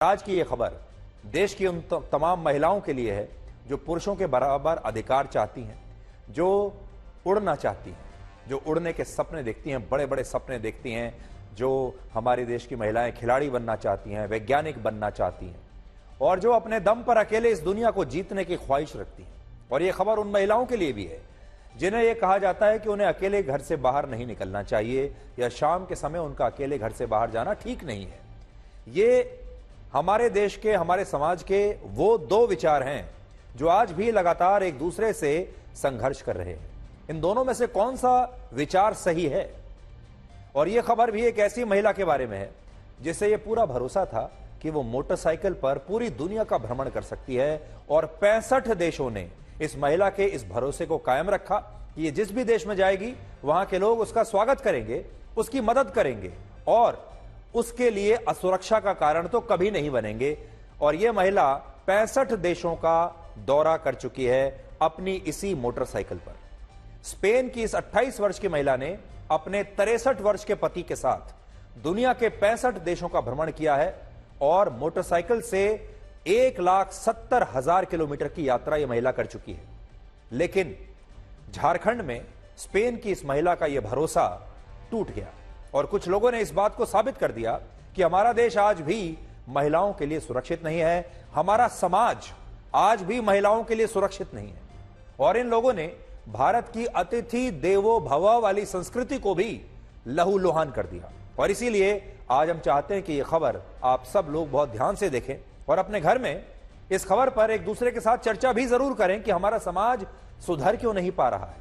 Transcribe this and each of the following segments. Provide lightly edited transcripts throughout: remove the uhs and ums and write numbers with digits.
आज की ये खबर देश की उन तमाम महिलाओं के लिए है जो पुरुषों के बराबर अधिकार चाहती हैं, जो उड़ना चाहती हैं, जो उड़ने के सपने देखती हैं, बड़े बड़े सपने देखती हैं, जो हमारे देश की महिलाएं खिलाड़ी बनना चाहती हैं, वैज्ञानिक बनना चाहती हैं और जो अपने दम पर अकेले इस दुनिया को जीतने की ख्वाहिश रखती हैं। और ये खबर उन महिलाओं के लिए भी है जिन्हें यह कहा जाता है कि उन्हें अकेले घर से बाहर नहीं निकलना चाहिए या शाम के समय उनका अकेले घर से बाहर जाना ठीक नहीं है। ये हमारे देश के, हमारे समाज के वो दो विचार हैं जो आज भी लगातार एक दूसरे से संघर्ष कर रहे हैं। इन दोनों में से कौन सा विचार सही है? और यह खबर भी एक ऐसी महिला के बारे में है जिसे यह पूरा भरोसा था कि वो मोटरसाइकिल पर पूरी दुनिया का भ्रमण कर सकती है और 65 देशों ने इस महिला के इस भरोसे को कायम रखा कि ये जिस भी देश में जाएगी वहां के लोग उसका स्वागत करेंगे, उसकी मदद करेंगे और उसके लिए असुरक्षा का कारण तो कभी नहीं बनेंगे। और यह महिला 65 देशों का दौरा कर चुकी है अपनी इसी मोटरसाइकिल पर। स्पेन की इस 28 वर्ष की महिला ने अपने 63 वर्ष के पति के साथ दुनिया के 65 देशों का भ्रमण किया है और मोटरसाइकिल से 1,70,000 किलोमीटर की यात्रा यह महिला कर चुकी है। लेकिन झारखंड में स्पेन की इस महिला का यह भरोसा टूट गया और कुछ लोगों ने इस बात को साबित कर दिया कि हमारा देश आज भी महिलाओं के लिए सुरक्षित नहीं है, हमारा समाज आज भी महिलाओं के लिए सुरक्षित नहीं है। और इन लोगों ने भारत की अतिथि देवो भव वाली संस्कृति को भी लहूलुहान कर दिया। और इसीलिए आज हम चाहते हैं कि यह खबर आप सब लोग बहुत ध्यान से देखें और अपने घर में इस खबर पर एक दूसरे के साथ चर्चा भी जरूर करें कि हमारा समाज सुधर क्यों नहीं पा रहा है।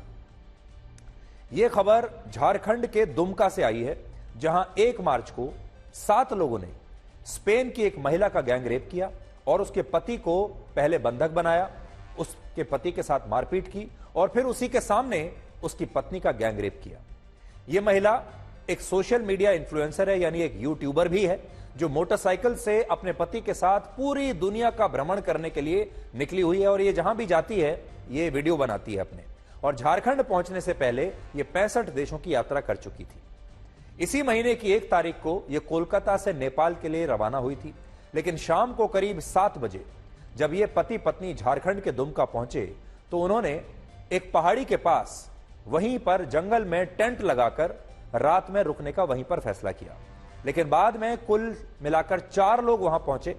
यह खबर झारखंड के दुमका से आई है, जहां 1 मार्च को 7 लोगों ने स्पेन की एक महिला का गैंगरेप किया और उसके पति को पहले बंधक बनाया, उसके पति के साथ मारपीट की और फिर उसी के सामने उसकी पत्नी का गैंगरेप किया। यह महिला एक सोशल मीडिया इन्फ्लुएंसर है, यानी एक यूट्यूबर भी है, जो मोटरसाइकिल से अपने पति के साथ पूरी दुनिया का भ्रमण करने के लिए निकली हुई है और ये जहां भी जाती है ये वीडियो बनाती है अपने। और झारखंड पहुंचने से पहले ये 65 देशों की यात्रा कर चुकी थी। इसी महीने की 1 तारीख को ये कोलकाता से नेपाल के लिए रवाना हुई थी, लेकिन शाम को करीब 7 बजे जब ये पति पत्नी झारखंड के दुमका पहुंचे तो उन्होंने एक पहाड़ी के पास वहीं पर जंगल में टेंट लगाकर रात में रुकने का वहीं पर फैसला किया। लेकिन बाद में कुल मिलाकर 4 लोग वहां पहुंचे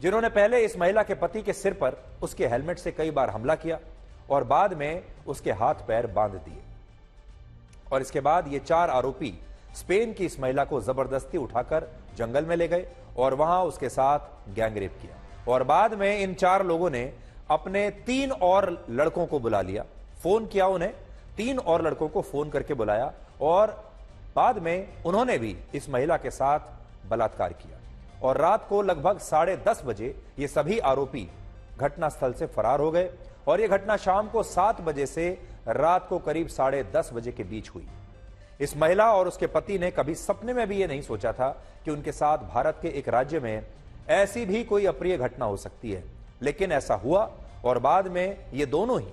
जिन्होंने पहले इस महिला के पति के सिर पर उसके हेलमेट से कई बार हमला किया और बाद में उसके हाथ पैर बांध दिए। और इसके बाद ये 4 आरोपी स्पेन की इस महिला को जबरदस्ती उठाकर जंगल में ले गए और वहां उसके साथ गैंगरेप किया। और बाद में इन 4 लोगों ने अपने 3 और लड़कों को बुला लिया, फोन किया उन्हें, 3 और लड़कों को फोन करके बुलाया और बाद में उन्होंने भी इस महिला के साथ बलात्कार किया। और रात को लगभग 10:30 बजे ये सभी आरोपी घटनास्थल से फरार हो गए और यह घटना शाम को 7 बजे से रात को करीब 10:30 बजे के बीच हुई। इस महिला और उसके पति ने कभी सपने में भी यह नहीं सोचा था कि उनके साथ भारत के एक राज्य में ऐसी भी कोई अप्रिय घटना हो सकती है, लेकिन ऐसा हुआ। और बाद में ये दोनों ही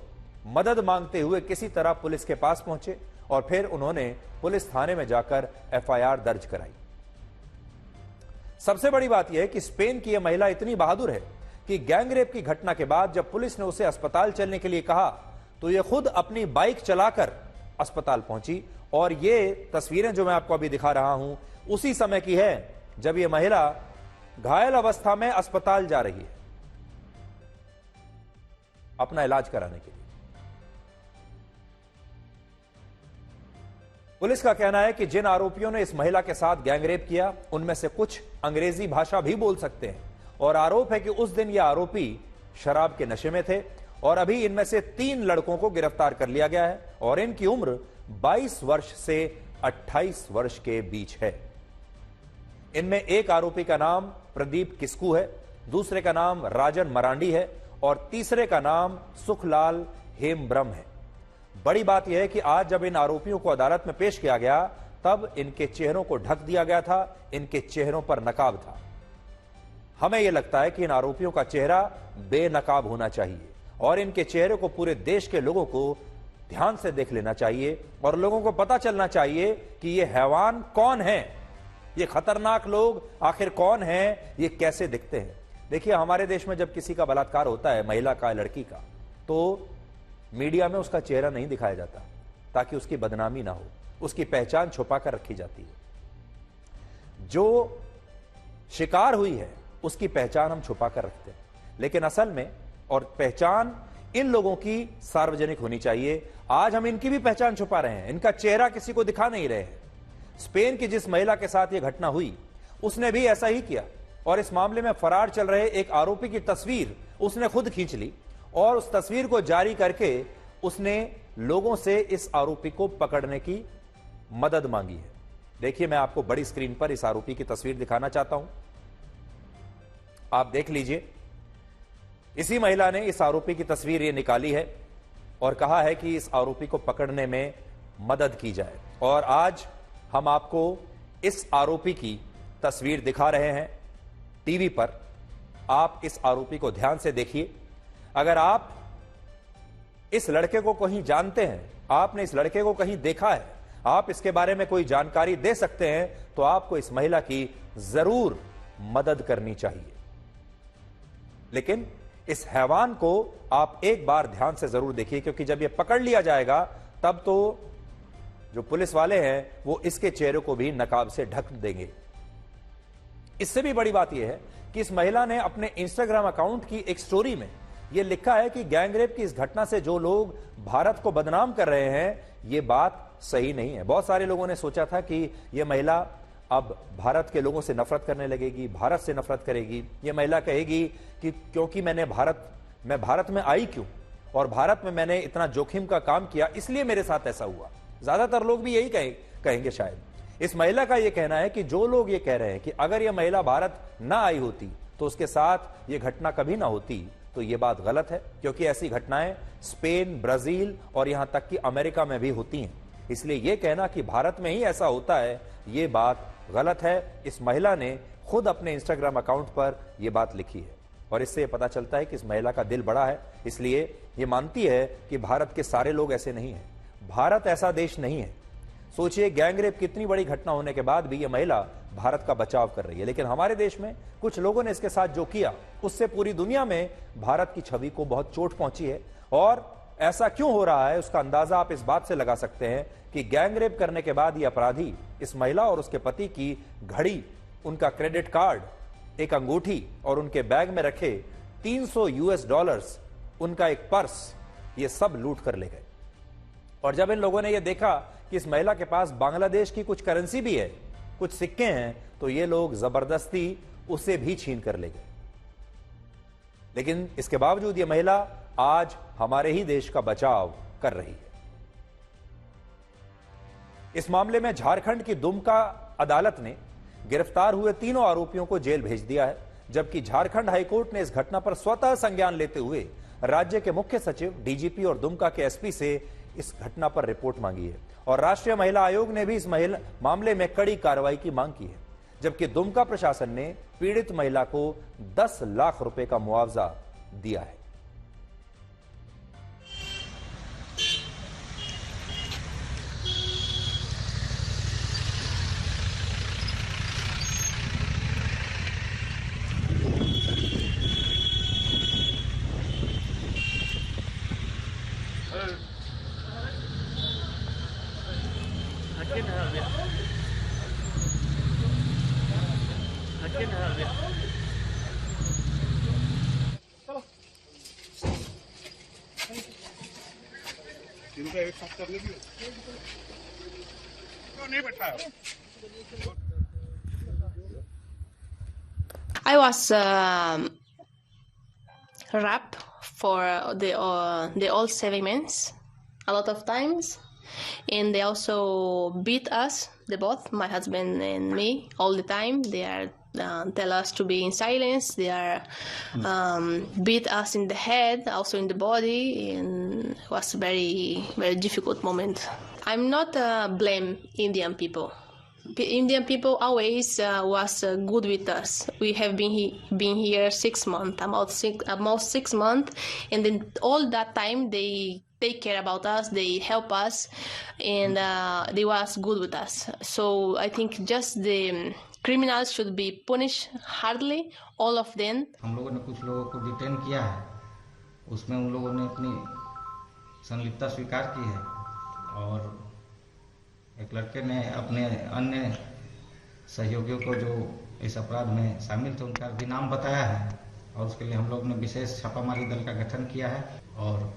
मदद मांगते हुए किसी तरह पुलिस के पास पहुंचे और फिर उन्होंने पुलिस थाने में जाकर एफआईआर दर्ज कराई। सबसे बड़ी बात यह है कि स्पेन की यह महिला इतनी बहादुर है कि गैंगरेप की घटना के बाद जब पुलिस ने उसे अस्पताल चलने के लिए कहा तो यह खुद अपनी बाइक चलाकर अस्पताल पहुंची। और ये तस्वीरें जो मैं आपको अभी दिखा रहा हूं उसी समय की है जब यह महिला घायल अवस्था में अस्पताल जा रही है अपना इलाज कराने के लिए। पुलिस का कहना है कि जिन आरोपियों ने इस महिला के साथ गैंगरेप किया उनमें से कुछ अंग्रेजी भाषा भी बोल सकते हैं और आरोप है कि उस दिन ये आरोपी शराब के नशे में थे। और अभी इनमें से 3 लड़कों को गिरफ्तार कर लिया गया है और इनकी उम्र 22 वर्ष से 28 वर्ष के बीच है। इनमें एक आरोपी का नाम प्रदीप किस्कू है, दूसरे का नाम राजन मरांडी है और तीसरे का नाम सुखलाल हेमब्रम है। बड़ी बात यह है कि आज जब इन आरोपियों को अदालत में पेश किया गया तब इनके चेहरों को ढक दिया गया था, इनके चेहरों पर नकाब था। हमें यह लगता है कि इन आरोपियों का चेहरा बेनकाब होना चाहिए और इनके चेहरे को पूरे देश के लोगों को ध्यान से देख लेना चाहिए और लोगों को पता चलना चाहिए कि ये हैवान कौन है ये खतरनाक लोग आखिर कौन हैं, ये कैसे दिखते हैं। देखिए, हमारे देश में जब किसी का बलात्कार होता है, महिला का, लड़की का, तो मीडिया में उसका चेहरा नहीं दिखाया जाता ताकि उसकी बदनामी ना हो, उसकी पहचान छुपा कर रखी जाती है। जो शिकार हुई है उसकी पहचान हम छुपा कर रखते हैं, लेकिन असल में और पहचान इन लोगों की सार्वजनिक होनी चाहिए। आज हम इनकी भी पहचान छुपा रहे हैं, इनका चेहरा किसी को दिखा नहीं रहे हैं। स्पेन की जिस महिला के साथ यह घटना हुई उसने भी ऐसा ही किया और इस मामले में फरार चल रहे एक आरोपी की तस्वीर उसने खुद खींच ली और उस तस्वीर को जारी करके उसने लोगों से इस आरोपी को पकड़ने की मदद मांगी है। देखिए, मैं आपको बड़ी स्क्रीन पर इस आरोपी की तस्वीर दिखाना चाहता हूं, आप देख लीजिए। इसी महिला ने इस आरोपी की तस्वीर ये निकाली है और कहा है कि इस आरोपी को पकड़ने में मदद की जाए। और आज हम आपको इस आरोपी की तस्वीर दिखा रहे हैं टीवी पर। आप इस आरोपी को ध्यान से देखिए। अगर आप इस लड़के को कहीं जानते हैं, आपने इस लड़के को कहीं देखा है, आप इसके बारे में कोई जानकारी दे सकते हैं, तो आपको इस महिला की जरूर मदद करनी चाहिए। लेकिन इस हैवान को आप एक बार ध्यान से जरूर देखिए, क्योंकि जब यह पकड़ लिया जाएगा तब तो जो पुलिस वाले हैं वो इसके चेहरे को भी नकाब से ढक देंगे। इससे भी बड़ी बात यह है कि इस महिला ने अपने इंस्टाग्राम अकाउंट की एक स्टोरी में यह लिखा है कि गैंगरेप की इस घटना से जो लोग भारत को बदनाम कर रहे हैं, यह बात सही नहीं है। बहुत सारे लोगों ने सोचा था कि यह महिला अब भारत के लोगों से नफरत करने लगेगी, भारत से नफरत करेगी। यह महिला कहेगी कि क्योंकि मैं भारत में आई क्यों, और भारत में मैंने इतना जोखिम का काम किया, इसलिए मेरे साथ ऐसा हुआ। ज्यादातर लोग भी यही कहेंगे शायद। इस महिला का यह कहना है कि जो लोग ये कह रहे हैं कि अगर यह महिला भारत ना आई होती तो उसके साथ यह घटना कभी ना होती, तो यह बात गलत है, क्योंकि ऐसी घटनाएं स्पेन, ब्राजील और यहां तक कि अमेरिका में भी होती हैं। इसलिए यह कहना कि भारत में ही ऐसा होता है, यह बात गलत है। इस महिला ने खुद अपने इंस्टाग्राम अकाउंट पर यह बात लिखी है और इससे यह पता चलता है कि इस महिला का दिल बड़ा है, इसलिए यह मानती है कि भारत के सारे लोग ऐसे नहीं हैं। भारत ऐसा देश नहीं है। सोचिए, गैंगरेप कितनी बड़ी घटना होने के बाद भी यह महिला भारत का बचाव कर रही है, लेकिन हमारे देश में कुछ लोगों ने इसके साथ जो किया उससे पूरी दुनिया में भारत की छवि को बहुत चोट पहुंची है। और ऐसा क्यों हो रहा है उसका अंदाजा आप इस बात से लगा सकते हैं कि गैंगरेप करने के बाद ये अपराधी इस महिला और उसके पति की घड़ी, उनका क्रेडिट कार्ड, एक अंगूठी और उनके बैग में रखे $300, उनका एक पर्स, ये सब लूट कर ले गए। और जब इन लोगों ने यह देखा कि इस महिला के पास बांग्लादेश की कुछ करेंसी भी है, कुछ सिक्के हैं, तो ये लोग जबरदस्ती उसे भी छीन कर ले गए। लेकिन इसके बावजूद यह महिला आज हमारे ही देश का बचाव कर रही है। इस मामले में झारखंड की दुमका अदालत ने गिरफ्तार हुए तीनों आरोपियों को जेल भेज दिया है, जबकि झारखंड हाईकोर्ट ने इस घटना पर स्वतः संज्ञान लेते हुए राज्य के मुख्य सचिव, डीजीपी और दुमका के एसपी से इस घटना पर रिपोर्ट मांगी है। और राष्ट्रीय महिला आयोग ने भी इस मामले में कड़ी कार्रवाई की मांग की है, जबकि दुमका प्रशासन ने पीड़ित महिला को 10 लाख रुपए का मुआवजा दिया है। इनका एक साथ करने की क्यों नहीं बैठा? I was raped for the all 7 months a lot of times, and they also beat us, the both, my husband and me, all the time. They are tell us to be in silence. They are beat us in the head, also in the body, and it was a very, very difficult moment. I'm not blame Indian people. Indian people always was good with us. We have been here 6 months, almost 6 months, and then all that time they take care about us, they help us, and they was good with us. So I think just the criminals should be punished hardly, all of them. हम लोगों ने कुछ लोगों को detain किया है, उसमें उन लोगों ने अपनी संलिप्तता स्वीकार की है और एक लड़के ने अपने अन्य सहयोगियों को जो इस अपराध में शामिल थे उनका भी नाम बताया है और उसके लिए हम लोग ने विशेष छापामारी दल का गठन किया है और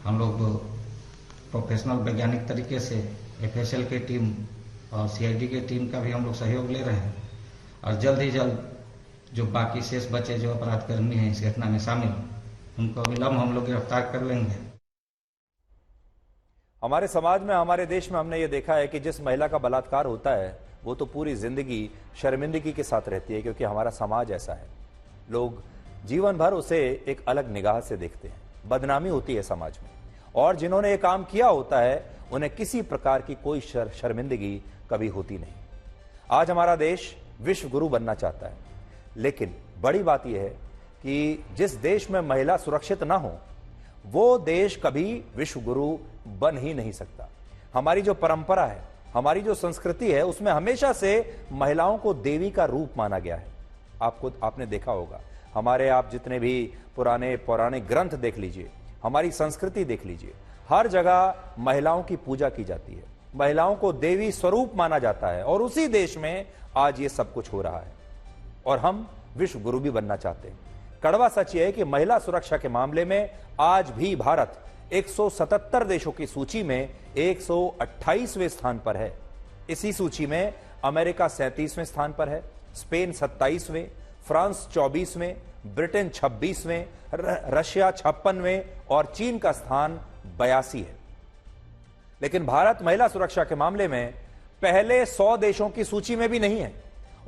हम लोग प्रोफेशनल वैज्ञानिक तरीके से FSL की टीम और CID की टीम का भी हम लोग सहयोग ले रहे हैं और जल्द ही जल्द जो बाकी शेष बचे जो अपराधकर्मी हैं इस घटना में शामिल उनको अविलंब हम लोग गिरफ्तार कर लेंगे। हमारे समाज में, हमारे देश में हमने ये देखा है कि जिस महिला का बलात्कार होता है वो तो पूरी जिंदगी शर्मिंदगी के साथ रहती है, क्योंकि हमारा समाज ऐसा है। लोग जीवन भर उसे एक अलग निगाह से देखते हैं, बदनामी होती है समाज में, और जिन्होंने ये काम किया होता है उन्हें किसी प्रकार की कोई शर्मिंदगी कभी होती नहीं। आज हमारा देश विश्व गुरु बनना चाहता है, लेकिन बड़ी बात यह है कि जिस देश में महिला सुरक्षित ना हो वो देश कभी विश्व गुरु बन ही नहीं सकता। हमारी जो परंपरा है, हमारी जो संस्कृति है, उसमें हमेशा से महिलाओं को देवी का रूप माना गया है। आपने देखा होगा, हमारे आप जितने भी पुराने पौराणिक ग्रंथ देख लीजिए, हमारी संस्कृति देख लीजिए, हर जगह महिलाओं की पूजा की जाती है, महिलाओं को देवी स्वरूप माना जाता है और उसी देश में आज ये सब कुछ हो रहा है और हम विश्व गुरु भी बनना चाहते हैं। कड़वा सच यह है कि महिला सुरक्षा के मामले में आज भी भारत 177 देशों की सूची में 128वें स्थान पर है। इसी सूची में अमेरिका 37वें स्थान पर है, स्पेन 27वें, फ्रांस 24वें, ब्रिटेन 26वें, रशिया 56वें और चीन का स्थान 82 है। लेकिन भारत महिला सुरक्षा के मामले में पहले 100 देशों की सूची में भी नहीं है।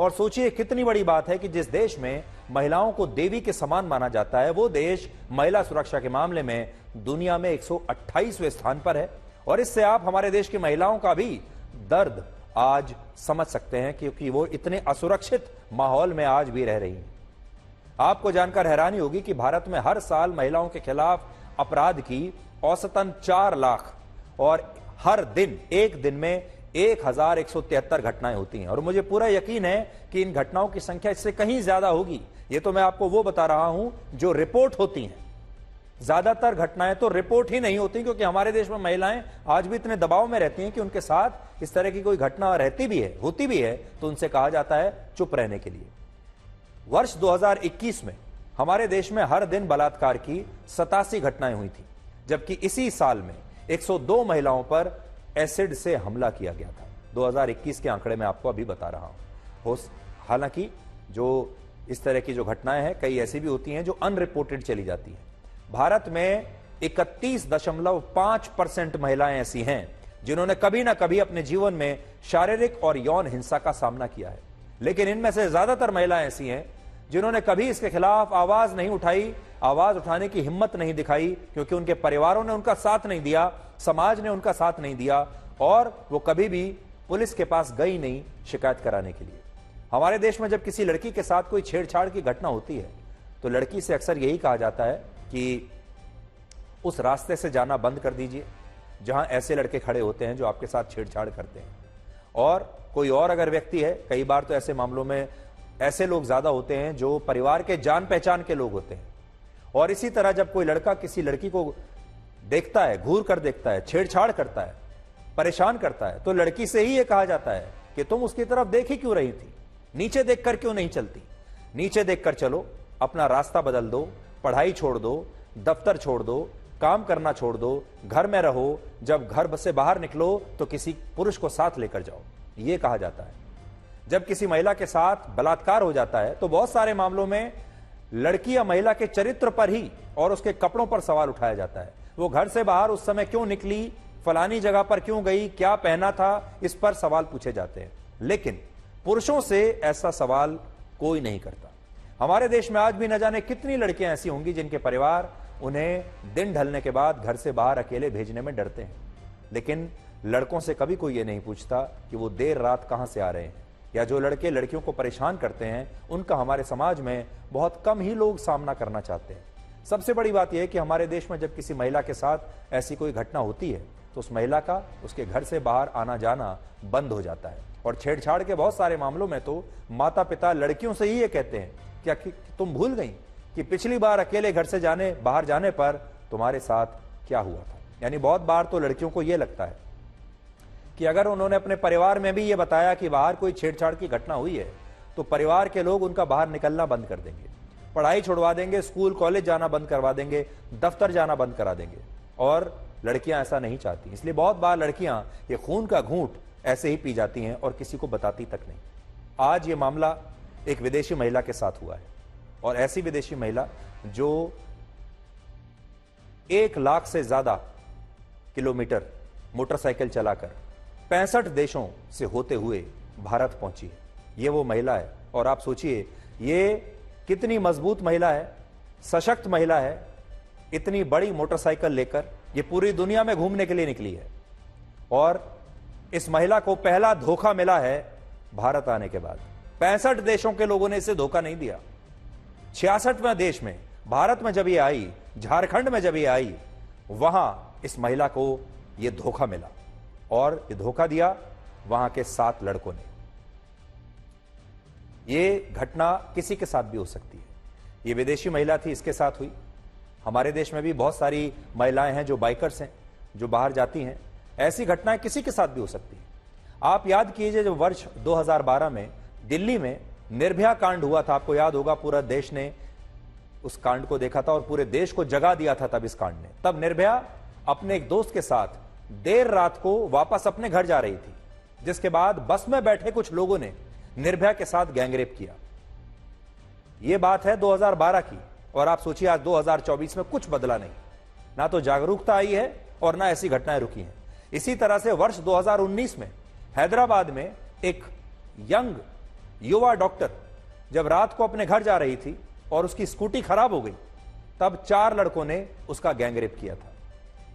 और सोचिए कितनी बड़ी बात है कि जिस देश में महिलाओं को देवी के समान माना जाता है वो देश महिला सुरक्षा के मामले में दुनिया में 128वें स्थान पर है। और इससे आप हमारे देश की महिलाओं का भी दर्द आज समझ सकते हैं, क्योंकि वो इतने असुरक्षित माहौल में आज भी रह रही हैं। आपको जानकर हैरानी होगी कि भारत में हर साल महिलाओं के खिलाफ अपराध की औसतन 4 लाख और हर दिन एक दिन में 1173 घटनाएं होती हैं। और मुझे पूरा यकीन है कि इन घटनाओं की संख्या इससे कहीं ज्यादा होगी। ये तो मैं आपको वो बता रहा हूं जो रिपोर्ट होती हैं। ज्यादातर घटनाएं तो रिपोर्ट ही नहीं होती, क्योंकि हमारे देश में महिलाएं आज भी इतने दबाव में रहती हैं कि उनके साथ इस तरह की कोई घटना रहती भी है, होती भी है, तो उनसे कहा जाता है चुप रहने के लिए। वर्ष 2021 में हमारे देश में हर दिन बलात्कार की 87 घटनाएं हुई थी, जबकि इसी साल में 102 महिलाओं पर एसिड से हमला किया गया था। 2021 के आंकड़े मैं आपको अभी बता रहा हूं। हालांकि जो इस तरह की जो घटनाएं हैं कई ऐसी भी होती हैं जो अनरिपोर्टेड चली जाती हैं। भारत में 31.5% महिलाएं ऐसी हैं जिन्होंने कभी ना कभी अपने जीवन में शारीरिक और यौन हिंसा का सामना किया है। लेकिन इनमें से ज्यादातर महिलाएं ऐसी हैं जिन्होंने कभी इसके खिलाफ आवाज नहीं उठाई, आवाज उठाने की हिम्मत नहीं दिखाई, क्योंकि उनके परिवारों ने उनका साथ नहीं दिया, समाज ने उनका साथ नहीं दिया और वो कभी भी पुलिस के पास गई नहीं शिकायत कराने के लिए। हमारे देश में जब किसी लड़की के साथ कोई छेड़छाड़ की घटना होती है तो लड़की से अक्सर यही कहा जाता है कि उस रास्ते से जाना बंद कर दीजिए जहां ऐसे लड़के खड़े होते हैं जो आपके साथ छेड़छाड़ करते हैं। और कोई और अगर व्यक्ति है, कई बार तो ऐसे मामलों में ऐसे लोग ज्यादा होते हैं जो परिवार के जान पहचान के लोग होते हैं। और इसी तरह जब कोई लड़का किसी लड़की को देखता है, घूर कर देखता है, छेड़छाड़ करता है, परेशान करता है, तो लड़की से ही यह कहा जाता है कि तुम उसकी तरफ देख ही क्यों रही थी, नीचे देखकर क्यों नहीं चलती, नीचे देखकर चलो, अपना रास्ता बदल दो, पढ़ाई छोड़ दो, दफ्तर छोड़ दो, काम करना छोड़ दो, घर में रहो, जब घर से बाहर निकलो तो किसी पुरुष को साथ लेकर जाओ, यह कहा जाता है। जब किसी महिला के साथ बलात्कार हो जाता है तो बहुत सारे मामलों में लड़की या महिला के चरित्र पर ही और उसके कपड़ों पर सवाल उठाया जाता है। वो घर से बाहर उस समय क्यों निकली, फलानी जगह पर क्यों गई, क्या पहना था, इस पर सवाल पूछे जाते हैं। लेकिन पुरुषों से ऐसा सवाल कोई नहीं करता। हमारे देश में आज भी न जाने कितनी लड़कियां ऐसी होंगी जिनके परिवार उन्हें दिन ढलने के बाद घर से बाहर अकेले भेजने में डरते हैं। लेकिन लड़कों से कभी कोई ये नहीं पूछता कि वो देर रात कहां से आ रहे हैं, या जो लड़के लड़कियों को परेशान करते हैं उनका हमारे समाज में बहुत कम ही लोग सामना करना चाहते हैं। सबसे बड़ी बात यह है कि हमारे देश में जब किसी महिला के साथ ऐसी कोई घटना होती है तो उस महिला का उसके घर से बाहर आना जाना बंद हो जाता है। और छेड़छाड़ के बहुत सारे मामलों में तो माता पिता लड़कियों से ही ये कहते हैं क्या कि तुम भूल गई कि पिछली बार अकेले घर से बाहर जाने पर तुम्हारे साथ क्या हुआ था। यानी बहुत बार तो लड़कियों को यह लगता है कि अगर उन्होंने अपने परिवार में भी ये बताया कि बाहर कोई छेड़छाड़ की घटना हुई है तो परिवार के लोग उनका बाहर निकलना बंद कर देंगे, पढ़ाई छुड़वा देंगे, स्कूल कॉलेज जाना बंद करवा देंगे, दफ्तर जाना बंद करा देंगे। और लड़कियां ऐसा नहीं चाहती, इसलिए बहुत बार लड़कियां ये खून का घूंट ऐसे ही पी जाती हैं और किसी को बताती तक नहीं। आज ये मामला एक विदेशी महिला के साथ हुआ है और ऐसी विदेशी महिला जो 1 लाख से ज्यादा किलोमीटर मोटरसाइकिल चलाकर 65 देशों से होते हुए भारत पहुंची है। ये वो महिला है और आप सोचिए ये कितनी मजबूत महिला है, सशक्त महिला है। इतनी बड़ी मोटरसाइकिल लेकर ये पूरी दुनिया में घूमने के लिए निकली है और इस महिला को पहला धोखा मिला है भारत आने के बाद। 65 देशों के लोगों ने इसे धोखा नहीं दिया। 66वें देश में भारत में जब ये आई, झारखंड में जब ये आई, वहां इस महिला को ये धोखा मिला और ये धोखा दिया वहां के 7 लड़कों ने। ये घटना किसी के साथ भी हो सकती है। ये विदेशी महिला थी, इसके साथ हुई। हमारे देश में भी बहुत सारी महिलाएं हैं जो बाइकर्स हैं, जो बाहर जाती हैं। ऐसी घटनाएं किसी के साथ भी हो सकती है। आप याद कीजिए जब वर्ष 2012 में दिल्ली में निर्भया कांड हुआ था, आपको याद होगा, पूरा देश ने उस कांड को देखा था और पूरे देश को जगा दिया था तब इस कांड ने। तब निर्भया अपने एक दोस्त के साथ देर रात को वापस अपने घर जा रही थी, जिसके बाद बस में बैठे कुछ लोगों ने निर्भया के साथ गैंगरेप किया। यह बात है 2012 की और आप सोचिए आज 2024 में कुछ बदला नहीं, ना तो जागरूकता आई है और ना ऐसी घटनाएं रुकी हैं। इसी तरह से वर्ष 2019 में हैदराबाद में एक यंग युवा डॉक्टर जब रात को अपने घर जा रही थी और उसकी स्कूटी खराब हो गई, तब 4 लड़कों ने उसका गैंगरेप किया था।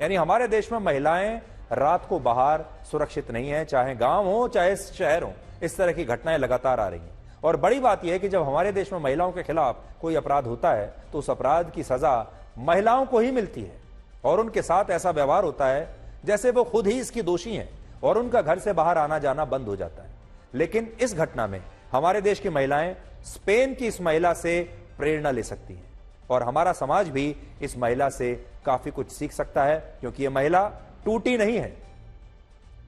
यानी हमारे देश में महिलाएं रात को बाहर सुरक्षित नहीं है, चाहे गांव हो चाहे शहर हो। इस तरह की घटनाएं लगातार आ रही हैं और बड़ी बात यह है कि जब हमारे देश में महिलाओं के खिलाफ कोई अपराध होता है तो उस अपराध की सजा महिलाओं को ही मिलती है और उनके साथ ऐसा व्यवहार होता है जैसे वो खुद ही इसकी दोषी हैं और उनका घर से बाहर आना जाना बंद हो जाता है। लेकिन इस घटना में हमारे देश की महिलाएं स्पेन की इस महिला से प्रेरणा ले सकती हैं और हमारा समाज भी इस महिला से काफी कुछ सीख सकता है, क्योंकि यह महिला टूटी नहीं है,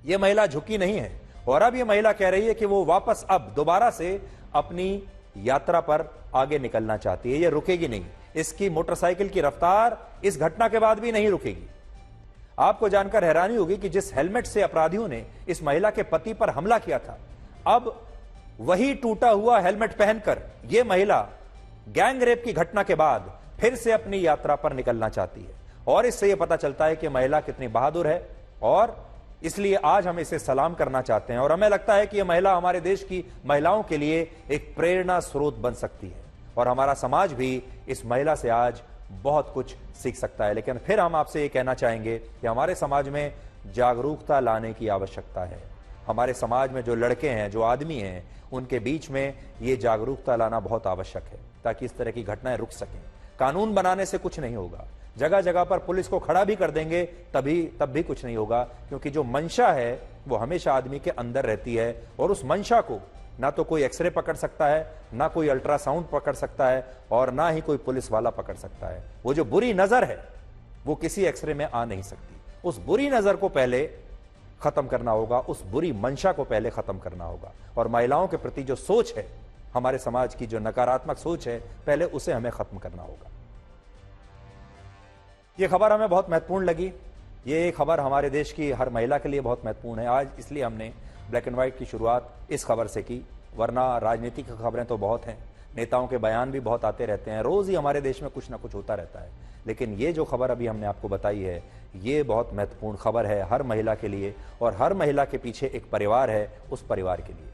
यह महिला झुकी नहीं है और अब यह महिला कह रही है कि वो वापस अब दोबारा से अपनी यात्रा पर आगे निकलना चाहती है। यह रुकेगी नहीं, इसकी मोटरसाइकिल की रफ्तार इस घटना के बाद भी नहीं रुकेगी। आपको जानकर हैरानी होगी कि जिस हेलमेट से अपराधियों ने इस महिला के पति पर हमला किया था, अब वही टूटा हुआ हेलमेट पहनकर यह महिला गैंग रेप की घटना के बाद फिर से अपनी यात्रा पर निकलना चाहती है और इससे यह पता चलता है कि महिला कितनी बहादुर है और इसलिए आज हम इसे सलाम करना चाहते हैं और हमें लगता है कि यह महिला हमारे देश की महिलाओं के लिए एक प्रेरणा स्रोत बन सकती है और हमारा समाज भी इस महिला से आज बहुत कुछ सीख सकता है। लेकिन फिर हम आपसे ये कहना चाहेंगे कि हमारे समाज में जागरूकता लाने की आवश्यकता है। हमारे समाज में जो लड़के हैं, जो आदमी हैं, उनके बीच में ये जागरूकता लाना बहुत आवश्यक है ताकि इस तरह की घटनाएं रुक सकें। कानून बनाने से कुछ नहीं होगा, जगह जगह पर पुलिस को खड़ा भी कर देंगे तब भी कुछ नहीं होगा, क्योंकि जो मंशा है वो हमेशा आदमी के अंदर रहती है और उस मंशा को ना तो कोई एक्सरे पकड़ सकता है, ना कोई अल्ट्रासाउंड पकड़ सकता है और ना ही कोई पुलिस वाला पकड़ सकता है। वो जो बुरी नजर है वो किसी एक्सरे में आ नहीं सकती। उस बुरी नजर को पहले खत्म करना होगा, उस बुरी मंशा को पहले खत्म करना होगा और महिलाओं के प्रति जो सोच है, हमारे समाज की जो नकारात्मक सोच है, पहले उसे हमें खत्म करना होगा। यह खबर हमें बहुत महत्वपूर्ण लगी। ये खबर हमारे देश की हर महिला के लिए बहुत महत्वपूर्ण है आज, इसलिए हमने ब्लैक एंड व्हाइट की शुरुआत इस खबर से की। वरना राजनीतिक खबरें तो बहुत हैं, नेताओं के बयान भी बहुत आते रहते हैं, रोज ही हमारे देश में कुछ ना कुछ होता रहता है। लेकिन ये जो खबर अभी हमने आपको बताई है, ये बहुत महत्वपूर्ण खबर है हर महिला के लिए और हर महिला के पीछे एक परिवार है, उस परिवार के लिए।